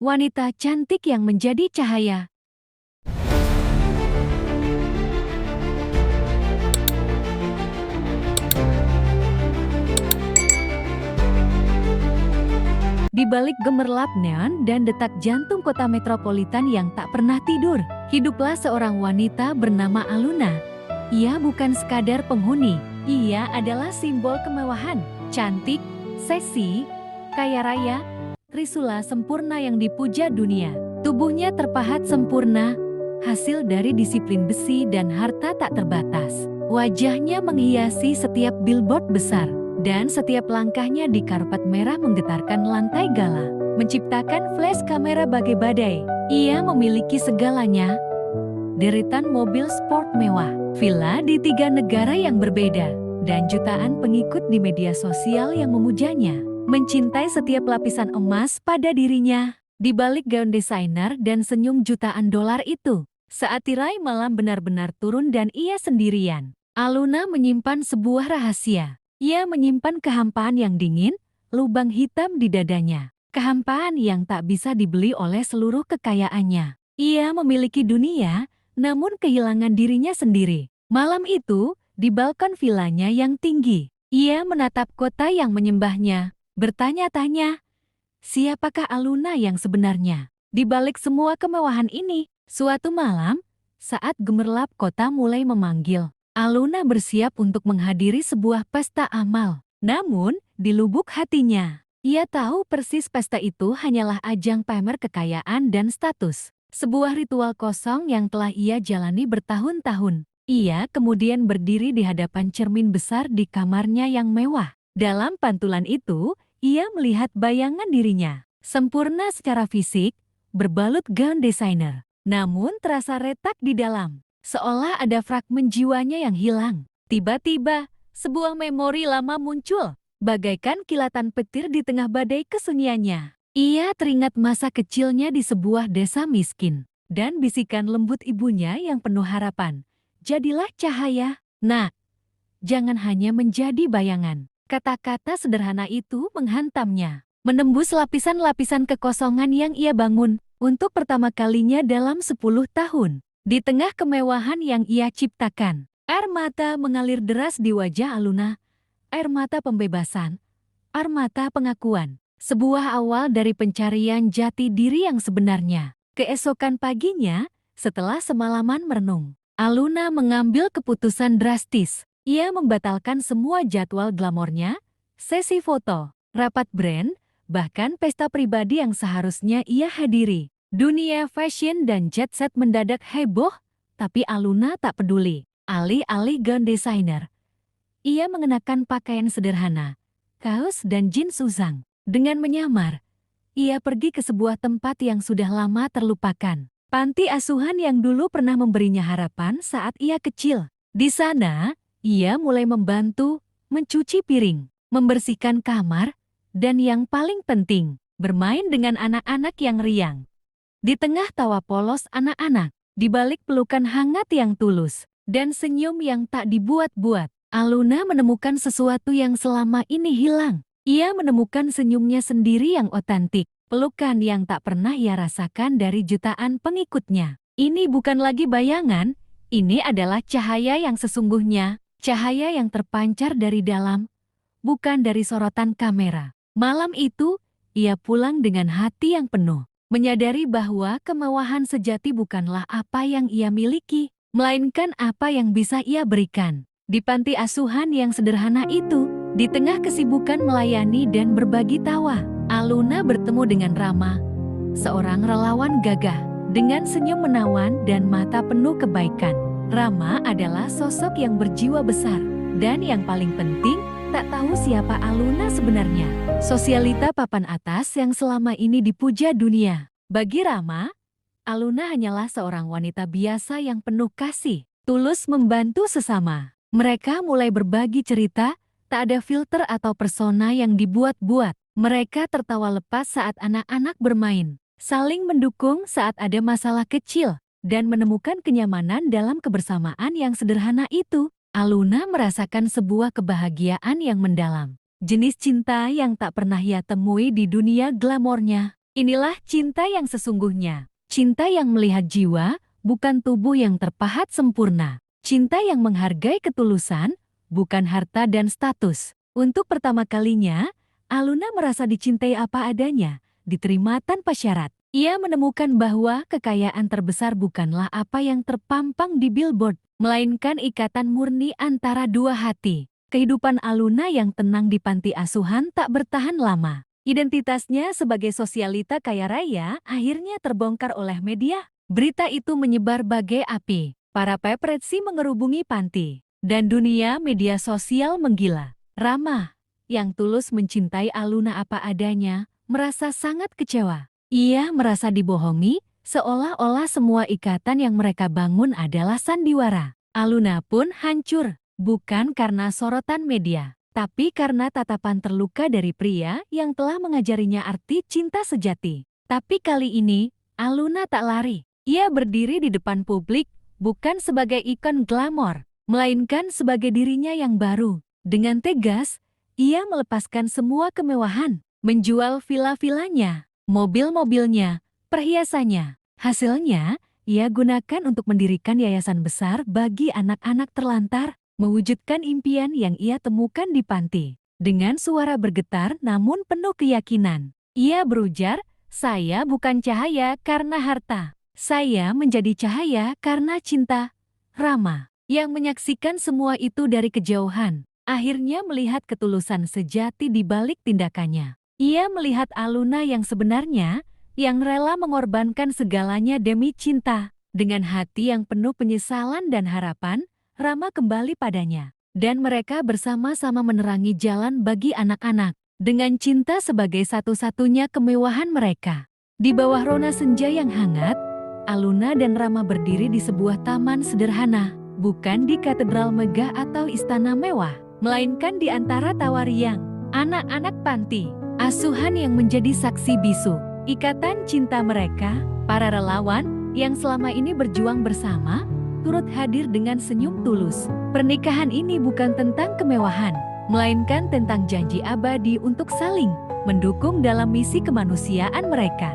wanita cantik yang menjadi cahaya. Di balik gemerlap neon dan detak jantung kota metropolitan yang tak pernah tidur, hiduplah seorang wanita bernama Aluna. Ia bukan sekadar penghuni, ia adalah simbol kemewahan, cantik, seksi, kaya raya, trisula sempurna yang dipuja dunia. Tubuhnya terpahat sempurna, hasil dari disiplin besi dan harta tak terbatas. Wajahnya menghiasi setiap billboard besar, dan setiap langkahnya di karpet merah menggetarkan lantai gala, menciptakan flash kamera bagai badai. Ia memiliki segalanya, deretan mobil sport mewah, villa di 3 negara yang berbeda, dan jutaan pengikut di media sosial yang memujanya. Mencintai setiap lapisan emas pada dirinya. Di balik gaun desainer dan senyum jutaan dolar itu, saat tirai malam benar-benar turun dan ia sendirian, Aluna menyimpan sebuah rahasia. Ia menyimpan kehampaan yang dingin, lubang hitam di dadanya. Kehampaan yang tak bisa dibeli oleh seluruh kekayaannya. Ia memiliki dunia, namun kehilangan dirinya sendiri. Malam itu, di balkon vilanya yang tinggi, ia menatap kota yang menyembahnya, bertanya-tanya, siapakah Aluna yang sebenarnya? Di balik semua kemewahan ini, suatu malam, saat gemerlap kota mulai memanggil, Aluna bersiap untuk menghadiri sebuah pesta amal. Namun, di lubuk hatinya, ia tahu persis pesta itu hanyalah ajang pamer kekayaan dan status. Sebuah ritual kosong yang telah ia jalani bertahun-tahun. Ia kemudian berdiri di hadapan cermin besar di kamarnya yang mewah. Dalam pantulan itu, ia melihat bayangan dirinya. Sempurna secara fisik, berbalut gaun desainer. Namun terasa retak di dalam. Seolah ada fragmen jiwanya yang hilang. Tiba-tiba, sebuah memori lama muncul, bagaikan kilatan petir di tengah badai kesunyiannya. Ia teringat masa kecilnya di sebuah desa miskin, dan bisikan lembut ibunya yang penuh harapan. Jadilah cahaya, nak. Jangan hanya menjadi bayangan. Kata-kata sederhana itu menghantamnya, menembus lapisan-lapisan kekosongan yang ia bangun untuk pertama kalinya dalam 10 tahun. Di tengah kemewahan yang ia ciptakan, air mata mengalir deras di wajah Aluna. Air mata pembebasan, air mata pengakuan. Sebuah awal dari pencarian jati diri yang sebenarnya. Keesokan paginya, setelah semalaman merenung, Aluna mengambil keputusan drastis. Ia membatalkan semua jadwal glamornya, sesi foto, rapat brand, bahkan pesta pribadi yang seharusnya ia hadiri. Dunia fashion dan jet set mendadak heboh, tapi Aluna tak peduli. Alih-alih gaun desainer, ia mengenakan pakaian sederhana, kaos dan jeans uzang. Dengan menyamar, ia pergi ke sebuah tempat yang sudah lama terlupakan. Panti asuhan yang dulu pernah memberinya harapan saat ia kecil. Di sana, ia mulai membantu, mencuci piring, membersihkan kamar, dan yang paling penting, bermain dengan anak-anak yang riang. Di tengah tawa polos anak-anak, di balik pelukan hangat yang tulus, dan senyum yang tak dibuat-buat, Aluna menemukan sesuatu yang selama ini hilang. Ia menemukan senyumnya sendiri yang otentik, pelukan yang tak pernah ia rasakan dari jutaan pengikutnya. Ini bukan lagi bayangan, ini adalah cahaya yang sesungguhnya, cahaya yang terpancar dari dalam, bukan dari sorotan kamera. Malam itu, ia pulang dengan hati yang penuh. Menyadari bahwa kemewahan sejati bukanlah apa yang ia miliki, melainkan apa yang bisa ia berikan. Di panti asuhan yang sederhana itu, di tengah kesibukan melayani dan berbagi tawa, Aluna bertemu dengan Rama, seorang relawan gagah, dengan senyum menawan dan mata penuh kebaikan. Rama adalah sosok yang berjiwa besar, dan yang paling penting, tak tahu siapa Aluna sebenarnya. Sosialita papan atas yang selama ini dipuja dunia. Bagi Rama, Aluna hanyalah seorang wanita biasa yang penuh kasih, tulus membantu sesama. Mereka mulai berbagi cerita, tak ada filter atau persona yang dibuat-buat. Mereka tertawa lepas saat anak-anak bermain, saling mendukung saat ada masalah kecil, dan menemukan kenyamanan dalam kebersamaan yang sederhana itu. Aluna merasakan sebuah kebahagiaan yang mendalam. Jenis cinta yang tak pernah ia temui di dunia glamornya. Inilah cinta yang sesungguhnya. Cinta yang melihat jiwa, bukan tubuh yang terpahat sempurna. Cinta yang menghargai ketulusan, bukan harta dan status. Untuk pertama kalinya, Aluna merasa dicintai apa adanya, diterima tanpa syarat. Ia menemukan bahwa kekayaan terbesar bukanlah apa yang terpampang di billboard, melainkan ikatan murni antara dua hati. Kehidupan Aluna yang tenang di panti asuhan tak bertahan lama. Identitasnya sebagai sosialita kaya raya akhirnya terbongkar oleh media. Berita itu menyebar bagai api. Para paparazzi mengerubungi panti, dan dunia media sosial menggila. Rama, yang tulus mencintai Aluna apa adanya, merasa sangat kecewa. Ia merasa dibohongi, seolah-olah semua ikatan yang mereka bangun adalah sandiwara. Aluna pun hancur, bukan karena sorotan media, tapi karena tatapan terluka dari pria yang telah mengajarinya arti cinta sejati. Tapi kali ini, Aluna tak lari. Ia berdiri di depan publik, bukan sebagai ikon glamor, melainkan sebagai dirinya yang baru. Dengan tegas, ia melepaskan semua kemewahan, menjual villa-villanya, mobil-mobilnya, perhiasannya. Hasilnya, ia gunakan untuk mendirikan yayasan besar bagi anak-anak terlantar, mewujudkan impian yang ia temukan di panti. Dengan suara bergetar namun penuh keyakinan, ia berujar, "Saya bukan cahaya karena harta. Saya menjadi cahaya karena cinta." Rama, yang menyaksikan semua itu dari kejauhan, akhirnya melihat ketulusan sejati di balik tindakannya. Ia melihat Aluna yang sebenarnya, yang rela mengorbankan segalanya demi cinta. Dengan hati yang penuh penyesalan dan harapan, Rama kembali padanya. Dan mereka bersama-sama menerangi jalan bagi anak-anak. Dengan cinta sebagai satu-satunya kemewahan mereka. Di bawah rona senja yang hangat, Aluna dan Rama berdiri di sebuah taman sederhana. Bukan di katedral megah atau istana mewah, melainkan di antara tawa riang. Anak-anak panti asuhan yang menjadi saksi bisu, ikatan cinta mereka, para relawan yang selama ini berjuang bersama, turut hadir dengan senyum tulus. Pernikahan ini bukan tentang kemewahan, melainkan tentang janji abadi untuk saling mendukung dalam misi kemanusiaan mereka.